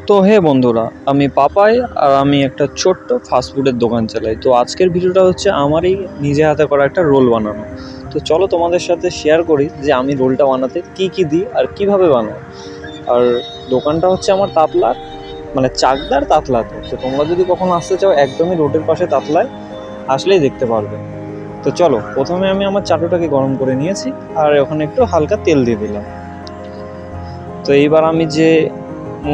তো হে বন্ধুরা, আমি পাপাই আর আমি একটা ছোট্ট ফাস্টফুডের দোকান চালাই। তো আজকের ভিডিওটা হচ্ছে আমারই নিজে হাতে করা একটা রোল বানানো। তো চলো তোমাদের সাথে শেয়ার করি যে আমি রোলটা বানাতে কি কি দিই আর কিভাবে বানাই। আর দোকানটা হচ্ছে আমার তাতলার, মানে চাকদার তাতলাতে। তো তোমরা যদি কখনো আসতে চাও একদমই রোডের পাশে তাতলায় আসলেই দেখতে পারবে। তো চলো, প্রথমে আমি আমার চাটুটাকে গরম করে নিয়েছি আর ওখানে একটু হালকা তেল দিয়ে দিলাম। তো এইবার আমি যে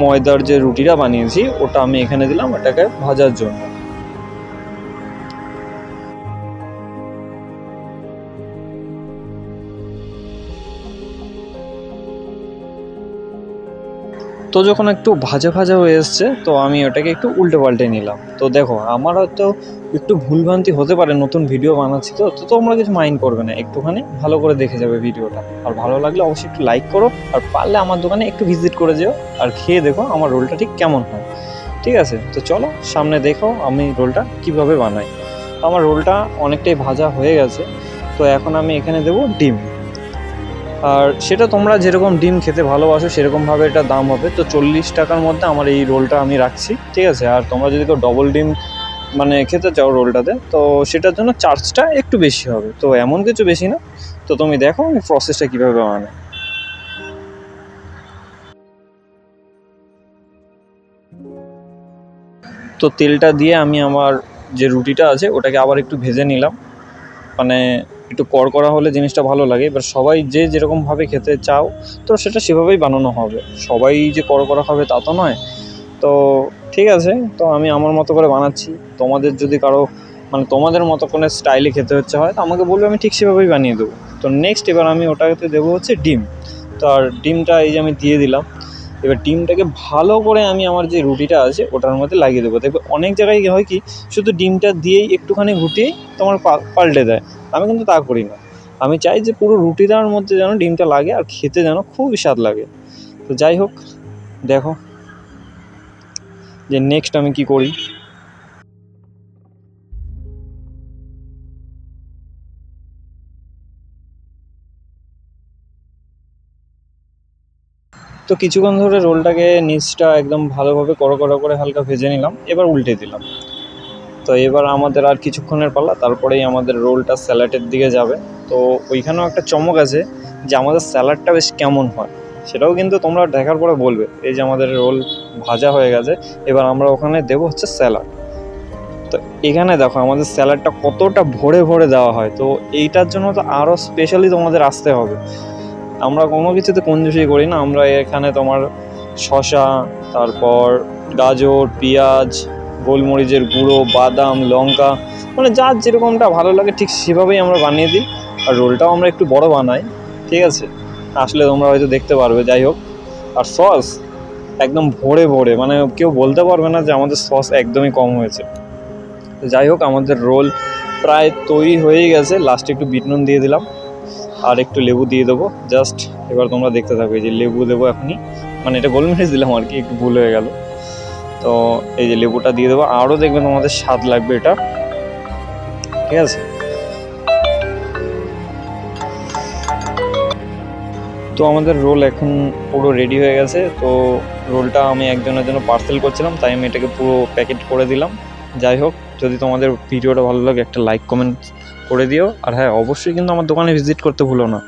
ময়দার যে রুটিটা বানিয়েছি ওটা আমি এখানে দিলাম এটাকে ভাজার জন্য। তো যখন একটু ভাজা ভাজা হয়ে এসছে তো আমি ওটাকে একটু উল্টে পাল্টে নিলাম। তো দেখো, আমার হয়তো একটু ভুলভ্রান্তি হতে পারে, নতুন ভিডিও বানাচ্ছি তো তো তোমরা কিছু মাইন্ড করবে না, একটুখানি ভালো করে দেখে যাবে ভিডিওটা। আর ভালো লাগলে অবশ্যই একটু লাইক করো, আর পারলে আমার দোকানে একটু ভিজিট করে যেও আর খেয়ে দেখো আমার রোলটা ঠিক কেমন হয়। ঠিক আছে, তো চলো সামনে দেখো আমি রোলটা কিভাবে বানাই। আমার রোলটা অনেকটাই ভাজা হয়ে গেছে। তো এখন আমি এখানে দেবো ডিম। আর সেটা তোমরা যেরকম ডিম খেতে ভালোবাসো সেরকমভাবে এটা দাম হবে। তো 40 টাকার মধ্যে আমার এই রোলটা আমি রাখছি, ঠিক আছে। আর তোমরা যদি কেউ ডবল ডিম মানে খেতে চাও রোলটাতে, তো সেটার জন্য চার্জটা একটু বেশি হবে, তো এমন কিছু বেশি না। তো তুমি দেখো আমি প্রসেসটা কীভাবে বানাই। তো তেলটা দিয়ে আমি আমার যে রুটিটা আছে ওটাকে আবার একটু ভেজে নিলাম, মানে একটু কড়কড়া হলে জিনিসটা ভালো লাগে। এবার সবাই যে যেরকমভাবে খেতে চাও তো সেটা সেভাবেই বানানো হবে, সবাই যে কড়কড়া খাবে তা তো নয়। তো ঠিক আছে, তো আমি আমার মতো করে বানাচ্ছি। তোমাদের যদি কারো মানে তোমাদের মতো কোনো স্টাইলে খেতে হচ্ছে হয় তো আমাকে বলবে, আমি ঠিক সেভাবেই বানিয়ে দেবো। তো নেক্সট এবার আমি ওটাতে দেবো হচ্ছে ডিম। তো আর ডিমটা এই যে আমি দিয়ে দিলাম। এবার ডিমটাকে ভালো করে আমি আমার যে রুটিটা আছে ওটার মধ্যে লাগিয়ে দেবো। দেখবে অনেক জায়গায় কী হয় কি, শুধু ডিমটা দিয়েই একটুখানি ঘুটিয়েই তোমার পাল্টে দেয়। আমি কিন্তু তা করি না, আমি চাই যে পুরো রুটিটার মধ্যে যেন ডিমটা লাগে আর খেতে যেন খুবই স্বাদ লাগে। তো যাই হোক, দেখো যে নেক্সট আমি কি করি। তো কিছুক্ষণ ধরে রোলটাকে নিচটা একদম ভালোভাবে কড়া করে হালকা ভেজে নিলাম, এবার উল্টে দিলাম। তো এবার আমাদের আর কিছুক্ষণের পালা, তারপরেই আমাদের রোলটা স্যালাডের দিকে যাবে। তো ওইখানেও একটা চমক আছে যে আমাদের স্যালাডটা বেশ কেমন হয়, সেটাও কিন্তু তোমরা দেখার পরে বলবে। এই যে আমাদের রোল ভাজা হয়ে গেছে, এবার আমরা ওখানে দেবো হচ্ছে স্যালাড। তো এখানে দেখো আমাদের স্যালাডটা কতটা ভরে ভরে দেওয়া হয়। তো এইটার জন্য তো আরও স্পেশালি তোমাদের আসতে হবে। আমরা কোনো কিছুতে কঞ্জুসি করি না, আমরা এখানে তোমার শসা, তারপর গাজর, পেঁয়াজ, গোলমরিচের গুঁড়ো, বাদাম, লঙ্কা, মানে যার যেরকমটা ভালো লাগে ঠিক সেভাবেই আমরা বানিয়ে দিই। আর রোলটাও আমরা একটু বড় বানাই, ঠিক আছে, আসলে তোমরা হয়তো দেখতে পারবে। যাই হোক, আর সস একদম ভরে ভরে, মানে কেউ বলতে পারবে না যে আমাদের সস একদমই কম হয়েছে। তো যাই হোক, আমাদের রোল প্রায় তৈরি হয়েই গেছে। লাস্টে একটু বিট নুন দিয়ে দিলাম আর একটু লেবু দিয়ে দেবো জাস্ট। এবার তোমরা দেখতে থাকো, এই যে লেবু দেবো এখনই, মানে এটা গোলমরিচ দিলাম আর কি, একটু ভুল হয়ে গেল। তো এই যে লেবুটা দিয়ে দেবো, আরও দেখবে তোমাদের স্বাদ লাগবে এটা, ঠিক আছে। তো আমাদের রোল এখন পুরো রেডি হয়ে গেছে। তো রোলটা আমি একজনের জন্য পার্সেল করছিলাম, তাই আমি এটাকে পুরো প্যাকেট করে দিলাম। যাই হোক, যদি তোমাদের ভিডিওটা ভালো লাগে একটা লাইক কমেন্ট করে দিও। আর হ্যাঁ, অবশ্যই কিন্তু আমার দোকানে ভিজিট করতে ভুলো না।